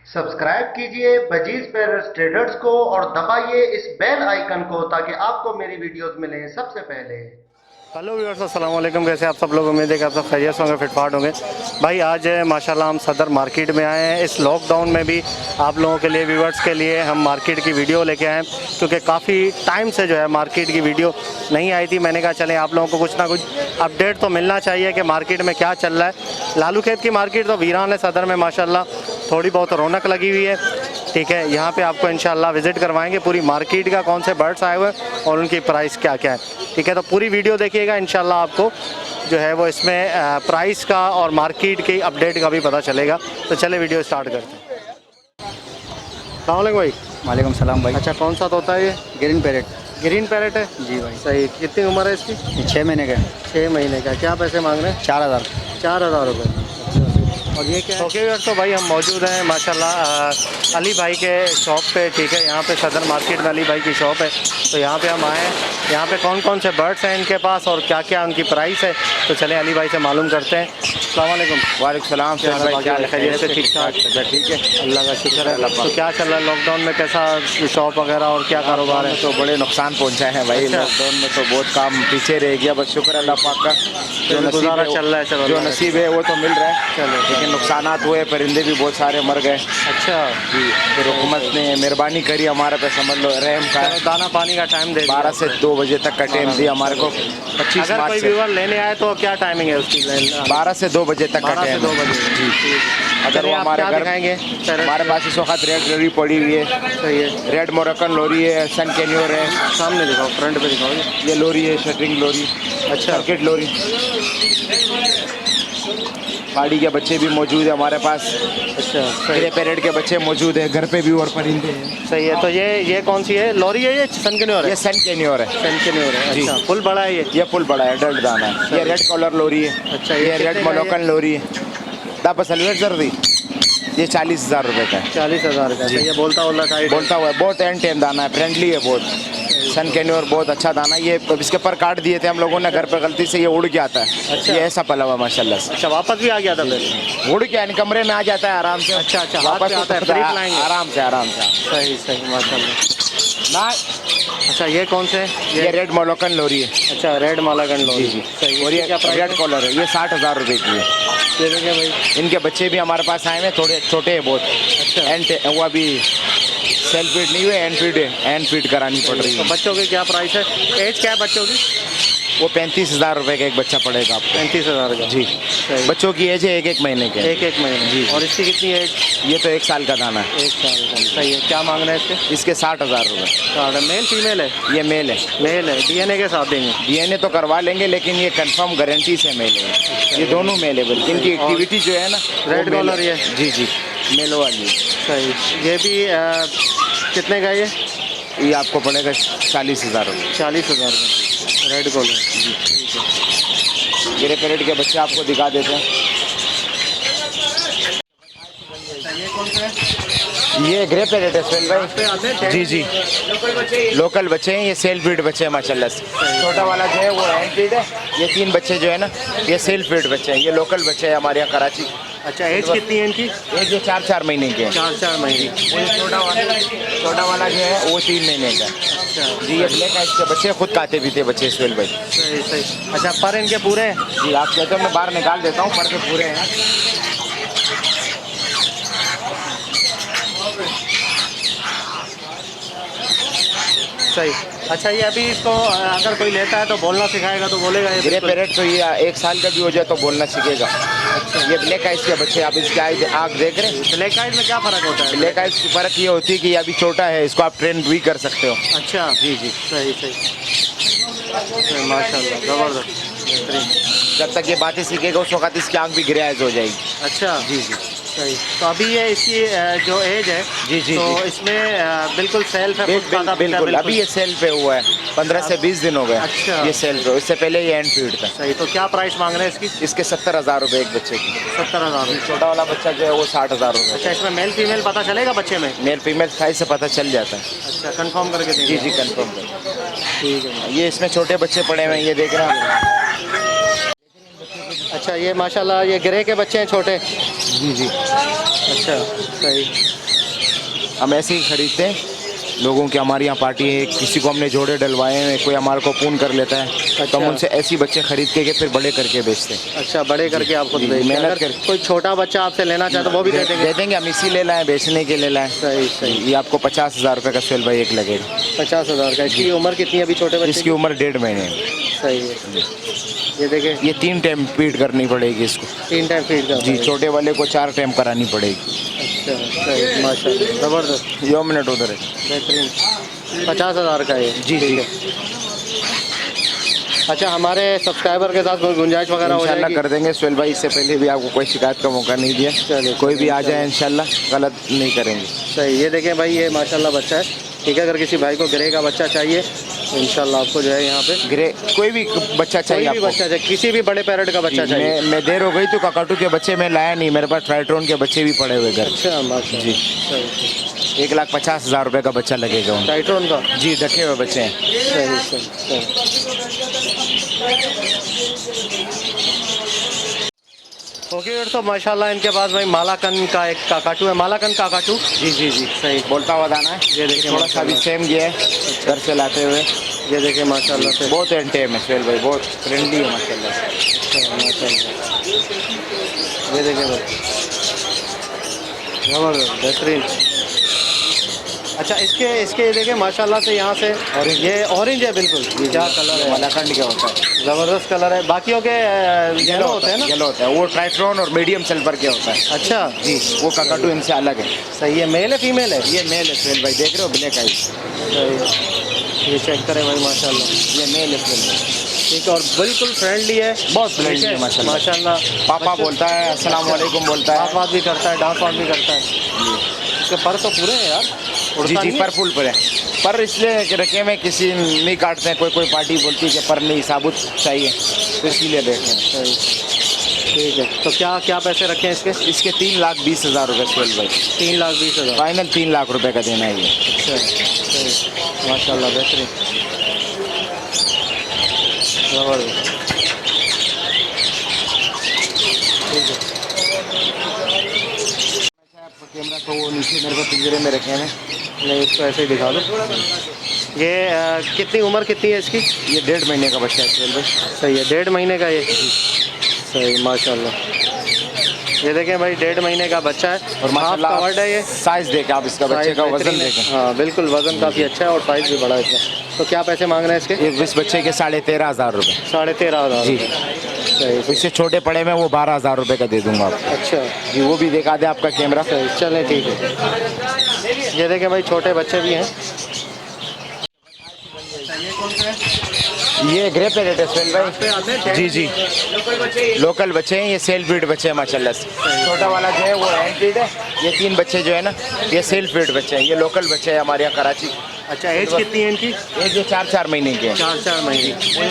Subscribe कीजिए भजीज parrots traders को और दबाइए इस बेल आइकन को ताकि आपको मेरी वीडियोस मिलें सबसे पहले। हेलो व्यूअर्स, अस्सलाम वालेकुम। कैसे आप सब लोग? उम्मीद है कि आप सब खैरियत होंगे, फिटफाट होंगे। भाई आज माशाल्लाह हम सदर मार्केट में आए हैं। इस लॉकडाउन में भी आप लोगों के लिए, व्यूअर्स के लिए हम मार्केट की वीडियो लेके आए हैं, क्योंकि काफ़ी टाइम से जो है मार्केट की वीडियो नहीं आई थी। मैंने कहा चलें आप लोगों को कुछ ना कुछ अपडेट तो मिलना चाहिए कि मार्केट में क्या चल रहा है। लालू खेत की मार्केट तो वीरान है, सदर में माशाल्लाह थोड़ी बहुत रौनक लगी हुई है। ठीक है, यहाँ पे आपको इंशाल्लाह विज़िट करवाएंगे पूरी मार्केट का, कौन से बर्ड्स आए हुए हैं और उनकी प्राइस क्या क्या है। ठीक है, तो पूरी वीडियो देखिएगा, इंशाल्लाह आपको जो है वो इसमें प्राइस का और मार्केट की अपडेट का भी पता चलेगा। तो चले वीडियो स्टार्ट करते हैं। अस्सलाम वालेकुम भाई। वालेकुम सलाम भाई। अच्छा, कौन सा तोता है ये? Green parrot. ग्रीन पैरेट है जी भाई। सही। कितनी उम्र है इसकी? 6 महीने का। 6 महीने का। क्या पैसे मांग रहे हैं? 4000। 4000 रुपये। और ये क्या? ओके यार, तो भाई हम मौजूद हैं माशाल्लाह अली भाई के शॉप पे। ठीक है, यहाँ पे सदर मार्केट में अली भाई की शॉप है, तो यहाँ पे हम आए हैं। यहाँ पे कौन कौन से बर्ड्स हैं इनके पास और क्या क्या उनकी प्राइस है, तो चले अली भाई से मालूम करते हैं। अस्सलाम वालेकुम। वालेकुम सलाम। क्या खैरियत से? ठीक ठाक। ठीक है, अल्लाह का शुक्र है। तो क्या चल रहा है लॉकडाउन में, कैसा शॉप वगैरह और क्या कारोबार है? तो बड़े नुकसान पहुंचा है भाई। अच्छा। लॉकडाउन में तो बहुत काम पीछे रह गया, बस शुक्र अल्लाह पाक का। जो गुजारा चल रहा है, चलो जो नसीब है वो तो मिल रहा है। चलो, लेकिन नुकसानात हुए, परिंदे भी बहुत सारे मर गए। अच्छा जी, फिर हुकूमत ने मेहरबानी करी हमारे पे, समझ लो रहम का। दाना पानी का टाइम दे 12 से 2 बजे तक का टाइम दिया हमारे को। 25 अगर मार्च कोई से व्यूअर लेने आए तो क्या टाइमिंग है उसकी? 12 से 2 बजे तक का 12 से टाइम 2 बजे। जी। अगर वो आप हमारे क्या घर दिखाएंगे? हमारे पास इस वक्त रेड लोरी पड़ी हुई है। सही है। रेड मोरक्कन लोरी है, सन कैन्योर है। सामने दिखाओ, फ्रंट पे दिखाओ। ये लोरी है, शटरिंग लोरी। अच्छा। सर्किट लोरी। पाड़ी के बच्चे भी मौजूद है हमारे पास। अच्छा, ग्रे पैरेट के बच्चे मौजूद है घर पे भी, और परिंदे हैं। सही है। तो ये कौन सी है? लोरी है ये? सन कैन्योर है? ये सन कैन्योर है। सन कैन्योर है। जी। अच्छा, फुल बड़ा है ये? फुल बड़ा है, अडल्ट दाना है। ये रेड कलर लोरी है। अच्छा, ये रेड मोरक्कन लोरी है। बस जल्दी ये 40,000 रुपये का है। 40,000 का। ये बोलता बोलता हुआ है, बहुत एंड टेम दाना है, फ्रेंडली है बहुत। सन कैन्योर बहुत अच्छा दाना। ये इसके पर काट दिए थे हम लोगों ने घर पे, गलती से ये उड़ के आता है। अच्छा। ये ऐसा पला हुआ माशाल्लाह से। अच्छा, वापस भी आ गया था फिर? उड़ के कमरे में आ जाता है आराम से। अच्छा अच्छा, वापस आता है, उतरता है, लाएंगे आराम से आराम से। सही सही, माशाल्लाह। ना अच्छा, ये कौन से? ये रेड मोलोकन लोरी है। अच्छा, रेड मालागन लोरी। जी। सही। और ये क्या प्राइस रेड कॉलर है, ये 60,000 रुपये की है। दे देंगे भाई? इनके बच्चे भी हमारे पास आए हैं, थोड़े छोटे हैं बहुत। अच्छा। एंड वो अभी सेल्फ फीड नहीं हुए, एंड फीड करानी पड़ रही तो है। बच्चों की क्या प्राइस है? एज क्या है बच्चों की? वो 35,000 रुपये का एक बच्चा पड़ेगा आपको। 35,000 का। जी। सही। बच्चों की एज है 1-1 महीने के। 1-1 महीने जी। और इसकी कितनी एज? ये तो 1 साल का दाना है। 1 साल का। सही है। क्या मांग रहे हैं इसके? इसके 60,000 रुपये। मेल फीमेल है? ये मेल है। मेल है। डीएनए के साथ देंगे? डीएनए तो करवा लेंगे, लेकिन ये कंफर्म गारंटी से मेल है। ये दोनों मेल है, बल्कि इनकी एक्टिविटी जो है ना, रेड कॉलर ये? जी जी, मेलो वाली। सही। ये भी कितने का ये आपको पड़ेगा 40,000 रुपये। 40,000 का रेड कॉलर। जी, ठीक है। ग्रे पैरेट के बच्चे आपको दिखा देते हैं। ये कौन सा है? ये ग्रे पैरेट है सोहेल भाई। जी जी, लोकल बच्चे हैं, ये सेल्फ फीड बच्चे हैं माशाल्लाह से। छोटा वाला जो है वो हैंड फीड है। ये 3 बच्चे जो है ना, ये सेल्फ फीड बच्चे हैं। ये लोकल बच्चे हैं हमारे यहाँ कराची। अच्छा, एज कितनी है इनकी? एज ये 4-4 महीने के हैं। 4-4 महीने। वो छोटा वाला जो है वो 3 महीने का है। अच्छा जी, ये ब्लैक आइज के बच्चे खुद खाते भी थे बच्चे सोहेल भाई। सही सही। अच्छा, पर इनके पूरे हैं? जी, आप कहते हो मैं बाहर निकाल देता हूँ, पर के पूरे हैं। सही। अच्छा, ये अभी इसको अगर कोई लेता है तो बोलना सिखाएगा तो बोलेगा ये? ग्रे पैरेट तो ये 1 साल का भी हो जाए तो बोलना सीखेगा। अच्छा। ये ब्लैक आइज के बच्चे, आप इसके आँख देख रहे हैं? ब्लैक आइज में क्या फ़र्क होता है? ब्लैक आइज की फ़र्क ये होती है कि ये अभी छोटा है, इसको आप ट्रेन भी कर सकते हो। अच्छा। जी जी। सही सही। माशाल्लाह ज़बरदस्त बेहतरीन। जब तक ये बातें सीखेगा उस वक्त इसकी आँख भी ग्रेज हो जाएगी। अच्छा जी जी सही। तो अभी ये इसकी जो एज है जी जी तो जी। इसमें बिल्कुल सेल्फ है, खुद खाता पीता बिल्कुल अभी ये सेल पे हुआ है, 15 से 20 दिन हो गए। अच्छा। ये सेल पे, इससे पहले ये एंड फीड था। सही। तो क्या प्राइस मांग रहे हैं इसकी? इसके 70,000 रुपये एक बच्चे की। 70,000। छोटा वाला बच्चा जो है वो 60,000 रुपये। अच्छा, इसमें मेल फीमेल पता चलेगा बच्चे में? मेल फीमेल साइज से पता चल जाता है। अच्छा, कंफर्म करके देंगे? जी जी कंफर्म कर। ठीक है। ये इसमें छोटे बच्चे पड़े हुए हैं, ये देख रहे हैं। अच्छा, ये माशाल्लाह ये ग्रे के बच्चे हैं छोटे? जी जी। अच्छा सही। हम ऐसे ही खरीदते हैं लोगों की, हमारे यहाँ पार्टी है, किसी को हमने जोड़े डलवाए हैं, कोई हमारे को पून कर लेता है। अच्छा। तो हम उनसे ऐसी बच्चे खरीद के फिर बड़े करके बेचते हैं। अच्छा, बड़े करके आप खुद जी, बेचते हैं। मेहनत अगर कर- कोई छोटा बच्चा आपसे लेना चाहे तो वो भी दे देंगे? दे देंगे, हम इसी ले लाएं, बेचने के ले लाएं। सही सही। ये आपको 50,000 रुपये का सेल भाई एक लगेगा। 50,000 का। इसकी उम्र कितनी है अभी छोटे बच्चे इसकी उम्र 1.5 महीने है। सही है। ये देखिए, ये 3 टाइम फीड करनी पड़ेगी इसको। 3 टाइम फीड करता जी, है। छोटे वाले को 4 टाइम करानी पड़ेगी। अच्छा सही, माशाल्लाह ज़बरदस्त 2 मिनट उधर है। बेहतरीन। 50,000 का है? जी जी। अच्छा, हमारे सब्सक्राइबर के साथ कोई गुंजाइश वगैरह हो इंशाल्लाह जाएगी? कर देंगे सुहेल भाई, इससे पहले भी आपको कोई शिकायत का मौका नहीं दिया। चलिए, कोई भी आ जाए इंशाल्लाह गलत नहीं करेंगे। सही। ये देखें भाई, ये माशाल्लाह बच्चा है। ठीक है, अगर किसी भाई को ग्रे का बच्चा चाहिए तो इंशाल्लाह आपको जो है यहाँ पे ग्रे कोई भी बच्चा चाहिए कोई भी आपको। बच्चा चाहिए, किसी भी बड़े पैरेट का बच्चा चाहिए। मैं देर हो गई तो काकाटू के बच्चे मैं लाया नहीं, मेरे पास ट्राइट्रोन के बच्चे भी पड़े हुए घर। अच्छा माशाल्लाह। जी। सही। 1,50,000 रुपये का बच्चा लगेगा उनको। टाइट्रोन का? जी, ढके हुए बच्चे हैं। सही सही ओके। तो माशाल्लाह इनके पास भाई मालाकन का एक काकाटू है। मालाकन काकाटू? जी जी जी सही, बोलता हुआ दाना है। ये देखिए थोड़ा सा भी सेम गया है घर से लाते हुए। ये देखिए माशाल्लाह से। बहुत एंटेम है सुहेल भाई, बहुत फ्रेंडली है माशाल्लाह। अच्छा, माशाल्लाह। ये देखिए भाई, ज़बरदस्त बेहतरीन। अच्छा, इसके इसके देखिए माशाल्लाह से यहाँ से ऑरेंज। ये ऑरेंज है बिल्कुल। क्या कलर है? मलाकंड क्या होता है? ज़बरदस्त कलर है। बाकियों के येलो होते हैं ना? येलो होता है, वो ट्राइट्रोन और मीडियम सिल्वर के होता है। अच्छा जी, वो काकाटू इनसे अलग है। सही है। मेल है फीमेल है? ये मेल है सुहेल भाई, देख रहे हो ब्लैक आइज। सही। ये चेक करें भाई माशाल्लाह। ये मेल है सुहेल भाई, ठीक है, और बिल्कुल फ्रेंडली है। बहुत फ्रेंडली है माशाल्लाह। माशाल्लाह। पापा बोलता है, अस्सलाम वालेकुम बोलता बात है। बात भी करता है, डांस वांस भी करता है। इसके पर तो पूरे हैं यार। जी उड़ता जी, नहीं है? पर फुल पर है। पर इसलिए कि रखे में किसी नहीं काटते हैं, कोई पार्टी बोलती है कि पर नहीं साबुत चाहिए, तो इसीलिए देते हैं। सही। ठीक है, तो क्या क्या पैसे रखे हैं इसके? इसके 3,20,000 रुपये सुहेल भाई। 3,20,000। फाइनल 3 लाख रुपए का देना है ये। अच्छा सही, माशाल्लाह बेहतरीन, ज़बरदस्त। ठीक है। कैमरा तो वो नीचे मेरे को पिंजरे में रखे हैं। नहीं, इसको ऐसे ही दिखा दो। ये कितनी उम्र कितनी है इसकी? ये 1.5 महीने का बच्चा है सुहेल भाई। सही है, 1.5 महीने का ये? सही, माशाल्लाह। ये देखें भाई, 1.5 महीने का बच्चा है और माशाल्लाह हाफ कवर्ड है ये। साइज देखें आप, इसका बच्चे का वजन बेहतरीन है। देखें। हाँ बिल्कुल, वजन काफ़ी अच्छा है और साइज़ भी बड़ा है इसका। तो क्या पैसे मांग रहे हैं इसके? ये इस बच्चे के 13,500 रुपये। 13,500? जी। सही। इससे छोटे पड़े में वो 12,000 रुपये का दे दूंगा आपको। अच्छा जी, वो भी दिखा दे आपका कैमरा। सही, चलें ठीक है। ये देखें भाई, छोटे बच्चे भी हैं। ये ग्रे पैरेट है सुहेल भाई। जी जी, लोकल बच्चे हैं, ये सेल फीड बच्चे हैं माशाल्लाह से। छोटा वाला जो है वो हैंड फीड है। ये 3 बच्चे जो है ना, ये सेल फीड बच्चे हैं, ये लोकल बच्चे हैं हमारे यहाँ कराची। अच्छा, एज कितनी है इनकी? ये जो 4-4 महीने के हैं। 4-4 महीने। वो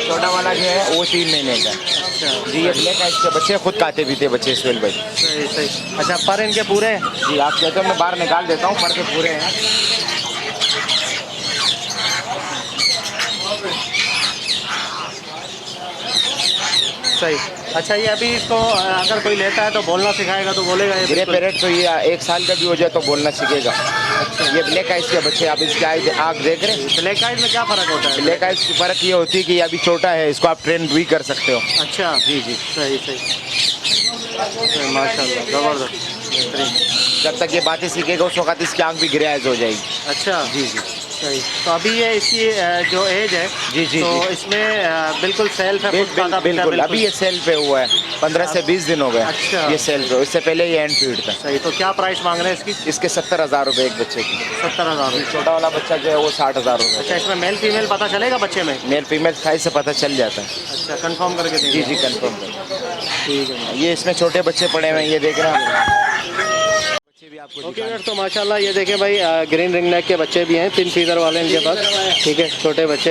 छोटा वाला जो है वो 3 महीने का है। अच्छा जी, ये ब्लैक आइज के बच्चे खुद खाते पीते बच्चे सुहेल भाई। सही सही। अच्छा, पर इनके पूरे हैं? जी, आप कहते हो मैं बाहर निकाल देता हूँ, पर के पूरे हैं। सही। अच्छा, ये अभी इसको अगर कोई लेता है तो बोलना सिखाएगा तो बोलेगा ये? ग्रे बिल्कुल। पैरेट तो ये 1 साल का भी हो जाए तो बोलना सीखेगा। ये ब्लैक आइज के बच्चे, आप इसके आँख देख रहे हैं। ब्लैक आइज में क्या फ़र्क होता है? ब्लैक आइज की फ़र्क ये होती है कि ये अभी छोटा है, इसको आप ट्रेन भी कर सकते हो। अच्छा जी जी, सही सही। सही, माशाल्लाह ज़बरदस्त बेहतरीन। जब तक ये बातें सीखेगा उस वक्त इसकी आँख भी ग्रेज हो जाएगी। अच्छा जी जी। सही। तो अभी ये इसकी जो एज है जी जी तो जी। इसमें बिल्कुल सेल्फ है, खुद खाता पीता बिल्कुल अभी ये सेल पे हुआ है, 15 से 20 दिन हो गए। अच्छा। ये सेल पे, इससे पहले ये एंड फीड था। सही। तो क्या प्राइस मांग रहे हैं इसकी? इसके 70,000 रुपये एक बच्चे की। 70,000। छोटा वाला बच्चा जो है वो 60,000 रुपये। अच्छा, इसमें मेल फीमेल पता चलेगा बच्चे में? मेल फीमेल साइज से पता चल जाता है। अच्छा, कंफर्म करके जी देंगे? जी कंफर्म कर। ठीक है। ये इसमें छोटे बच्चे पड़े हुए हैं, ये देख रहे हैं बच्चे भी आपको ओके तो माशाल्लाह ये देखें भाई, ग्रीन रिंग नेक के बच्चे भी हैं, 3 फीदर वाले इनके पास। ठीक है, छोटे बच्चे।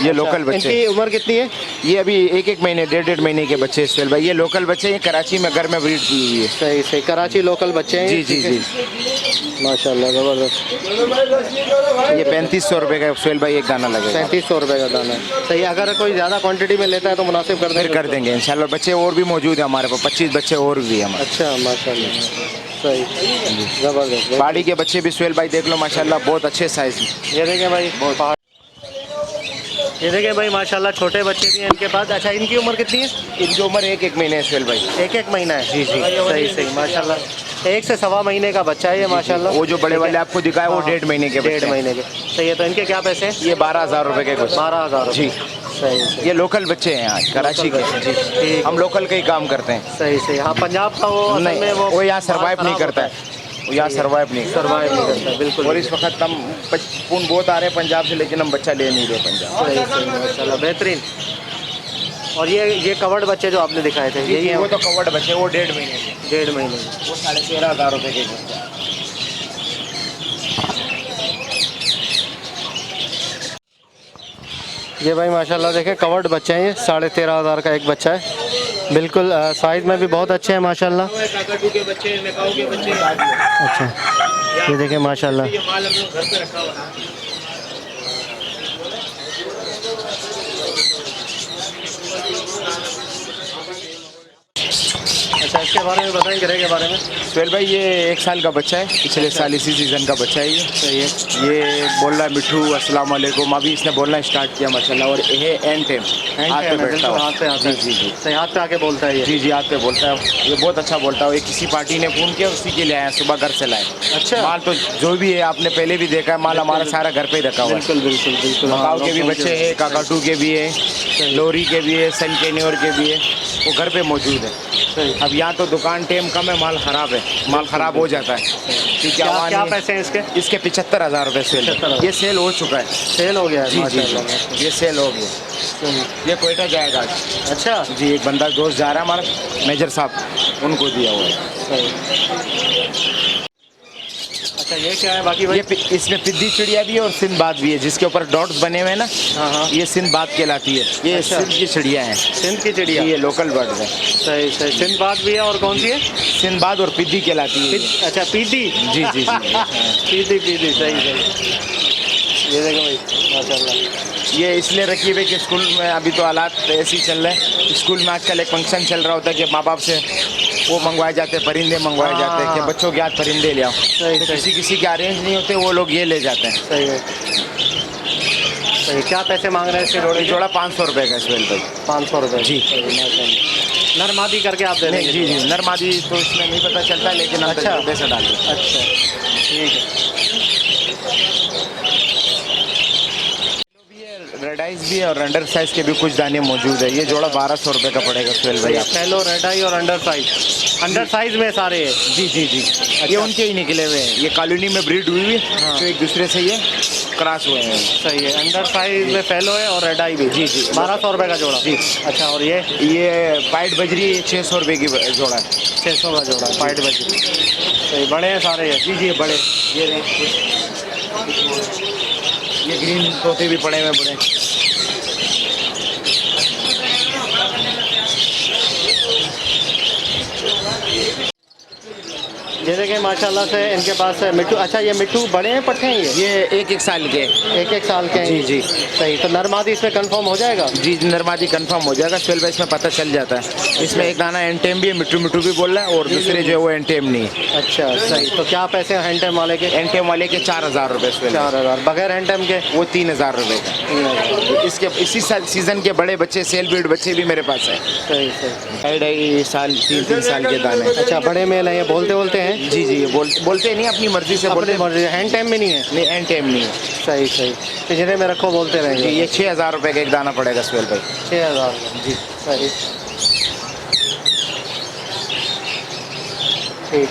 ये लोकल बच्चे। इनकी उम्र कितनी है? ये अभी 1-1 महीने 1.5 महीने के बच्चे इस भाई। ये लोकल बच्चे हैं, कराची में घर में ब्रीड की हुई है। सही सही, कराची लोकल बच्चे हैं। जी जी जी। माशाल्लाह ज़बरदस्त। ये 3500 रुपये का सुहेल भाई एक दाना लगेगा। 3500 रुपये का दाना है। सही। अगर कोई ज़्यादा क्वांटिटी में लेता है तो मुनासिब कर फिर देंगे? कर देंगे इंशाल्लाह। बच्चे और भी मौजूद है हमारे पास, 25 बच्चे और भी है हमारे। अच्छा माशाल्लाह, सही ज़बरदस्त। पहाड़ी के बच्चे भी सुहेल भाई देख लो माशाल्लाह, बहुत अच्छे साइज में। ये देखें भाई, बहुत। ये देखें भाई माशाल्लाह, छोटे बच्चे भी हैं इनके पास। अच्छा, इनकी उम्र कितनी है? इनकी उम्र 1-1 महीने है सुहेल भाई। 1-1 महीना है? जी जी। सही सही माशाल्लाह। 1 से 1.25 महीने का बच्चा है ये माशाल्लाह। वो जो बड़े वाले आपको दिखाए वो हाँ, 1.5 महीने के बच्चे 1.5 हैं। महीने के। सही है। तो इनके क्या पैसे हैं? ये 12,000 रुपये के कुछ। 12,000 जी। सही सही। ये लोकल बच्चे हैं यहाँ कराची के। जी ठीक। हम लोकल का ही काम करते हैं। सही सही। हाँ, पंजाब का वो असल में नहीं, वो यहाँ सर्वाइव नहीं खराब करता होता है। वो यहाँ सर्वाइव नहीं सर्वाइव नहीं करता, बिल्कुल। और इस वक्त हम खून बहुत आ रहे हैं पंजाब से, लेकिन हम बच्चा ले नहीं रहे पंजाब। सही सही माशाल्लाह, बेहतरीन। और ये कवर्ड बच्चे जो आपने दिखाए थे यही है? वो तो कवर्ड बच्चे, वो 1.5 महीने के। 1.5 महीने के। वो 13,500 रुपये के बच्चे। ये भाई माशाल्लाह देखें, कवर्ड बच्चे हैं ये। 13,500 का एक बच्चा है। बिल्कुल साइज़ में भी बहुत अच्छे हैं माशाल्लाह। काकाटू के बच्चे, मेकाऊ के बच्चे। अच्छा, ये देखें माशाल्लाह। ये माल हम लोग घर पे रखा हुआ है। अच्छा, इसके बारे में बताएं, ग्रे के बारे में। सुहेल भाई ये 1 साल का बच्चा है, पिछले साल इसी सीज़न का बच्चा है ये। सही है। ये बोल रहा है मिठू अस्सलाम वालेकुम, अभी इसने बोलना स्टार्ट किया माशाल्लाह। और ये एंड टाइम हाथ पे बैठता है। हाथ पे आता है। जी जी सही, हाथ पे आके बोलता है ये। जी जी हाथ पे बोलता है। ये बहुत अच्छा बोलता है। ये किसी पार्टी ने फ़ोन किया, उसी के लिए आया, सुबह घर से लाए। अच्छा। माल तो जो भी है आपने पहले भी देखा है, माल हमारा सारा घर पे ही रखा हुआ है। बिल्कुल बिल्कुल बिल्कुल। मकाऊ के भी बच्चे हैं, काकाटू के भी है, लोरी के भी है, सन कैन्योर के भी है। वो घर पे मौजूद है। सही। अब यहाँ तो दुकान टाइम कम है, माल ख़राब है, माल ख़राब हो जाता है। ठीक है। क्या पैसे हैं इसके? इसके 75,000 रुपये सेल। 75,000। ये सेल हो चुका है। सेल हो गया है? जी जी माशाल्लाह। जी। ये सेल हो गया। ये कोयटा जाएगा आज। अच्छा। जी, एक बंदा दोस्त जा रहा है हमारा, मेजर साहब, उनको दिया हुआ है। सही। अच्छा, ये क्या है बाकी भाई? ये इसमें पिद्दी चिड़िया भी है और सिंदबाद भी है, जिसके ऊपर डॉट्स बने हुए हैं ना। हाँ हाँ। ये सिंदबाद कहलाती है। ये अच्छा। सिंध की चिड़िया है। सिंध की चिड़िया? ये लोकल बर्ड है। सही सही। सिंधबाद भी है, और कौन सी है? सिंदबाद और पिद्दी कहलाती है। अच्छा, पीदी। जी जी जी। पीदी पीदी, सही सही। ये देखो भाई माशाल्लाह। ये इसलिए रखी हुई कि स्कूल में अभी तो हालात ऐसे ही चल रहे हैं। स्कूल में आजकल एक फंक्शन चल रहा होता है कि माँ बाप से वो मंगवाए जाते हैं, परिंदे मंगवाए जाते हैं कि बच्चों के हाथ परिंदे ले आओ। सही तो सही किसी के अरेंज नहीं होते, वो लोग ये ले जाते हैं। सही है। सही। क्या पैसे मांग रहे हैं इसके जोड़े? जोड़ा 500 रुपये का सुहेल भाई। 500 रुपये? जी। माशाल्लाह। नर मादी करके आप दे देंगे? जी जी। नर मादी तो इसमें नहीं पता चलता, लेकिन हम अच्छा। पैसे डाल देते हैं। अच्छा, ठीक है। रेड आइज भी है और अंडर साइज के भी कुछ दाने मौजूद है। ये जोड़ा 1200 रुपये का पड़ेगा सुहेल भाई आप। फैलो, रेड आई और अंडर साइज में सारे हैं? जी जी जी। ये उनके ही निकले हुए हैं। ये कॉलोनी में ब्रीड हुई हुई है, हाँ। तो एक दूसरे से ये क्रॉस हुए हैं। सही है। अंडर साइज में फैलो है और रेड आई भी? जी जी। 1200 रुपये का जोड़ा? जी। अच्छा, और ये पाइट बजरी 600 रुपये की जोड़ा है। 600 का जोड़ा, पाइट बजी। सही। बड़े हैं सारे ये? जी जी बड़े। ये ग्रीन तोते भी पड़े हुए बड़े। जैसे कि माशाल्लाह से इनके पास है मिट्टू। अच्छा, ये मिट्टू बड़े हैं, पट्टे हैं ये? ये 1-1 साल के। 1-1 साल के हैं? जी जी। सही। तो नरमादी इसमें कंफर्म हो जाएगा? जी, नरमादी कंफर्म हो जाएगा सुहेल भाई, इसमें पता चल जाता है। इसमें एक दाना एंटेम भी है, मिट्टू मिट्टू भी बोल रहा है, और दूसरे जो है वो एंटेम नहीं है। अच्छा, सही। तो क्या पैसे हैं हैंडटेम वाले के? एंटेम वाले के 4,000 रुपये सुहेल भाई। 4,000। बगैर हैंडटेम के? वो 3,000 रुपये का। 3000। इसके इसी साल सीजन के बड़े बच्चे सेल ब्रीड बच्चे भी मेरे पास है। सही सही। 2.5 साल 3 साल के दाने। अच्छा, बड़े मेल हैं, ये बोलते हैं? जी जी, ये बोलते नहीं, अपनी मर्जी से बोलते। अपनी मर्जी, हैंड टाइम में नहीं है? नहीं, एंड टाइम नहीं है। सही सही। पिंजरे में रखो, बोलते जी, रहेंगे। ये 6000 रुपये का एक दाना पड़ेगा सुहेल भाई। 6000 जी सही। ठीक।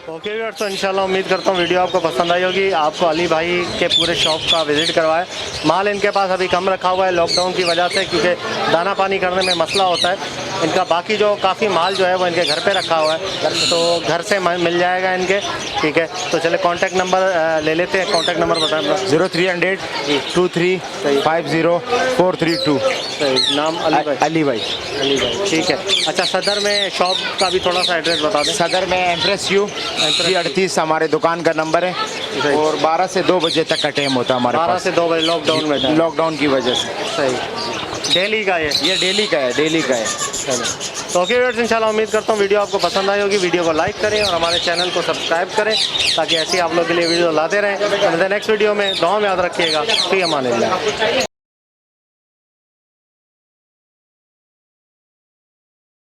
ओके व्यूअर्स, तो इंशाल्लाह उम्मीद करता हूँ वीडियो आपको पसंद आई होगी। आपको अली भाई के पूरे शॉप का विज़िट करवाए। माल इनके पास अभी कम रखा हुआ है लॉकडाउन की वजह से, क्योंकि दाना पानी करने में मसला होता है इनका। बाकी जो काफ़ी माल जो है वो इनके घर पे रखा हुआ है, तो घर से मिल जाएगा इनके। ठीक है, तो चले कॉन्टैक्ट नंबर ले लेते हैं। कॉन्टैक्ट नंबर बताएं। 0300 23 50 432। सही। नाम अली भाई? अली भाई। अली भाई, ठीक है। अच्छा, सदर में शॉप का भी थोड़ा सा एड्रेस बता दें। सदर में एम्प्रेस यू 38 हमारे दुकान का नंबर है, और 12 से 2 बजे तक का टाइम होता है हमारे 12 पास। से 2 बजे लॉकडाउन में? लॉकडाउन की वजह से। सही। डेली का ये डेली का है, डेली का है। चलो, तो ओके व्यूअर्स, इंशाल्लाह उम्मीद करता हूँ वीडियो आपको पसंद आई होगी। वीडियो को लाइक करें और हमारे चैनल को सब्सक्राइब करें, ताकि ऐसी आप लोग के लिए वीडियो लाते रहें। नेक्स्ट वीडियो में दुआ में याद रखिएगा। फी अमान अल्लाह।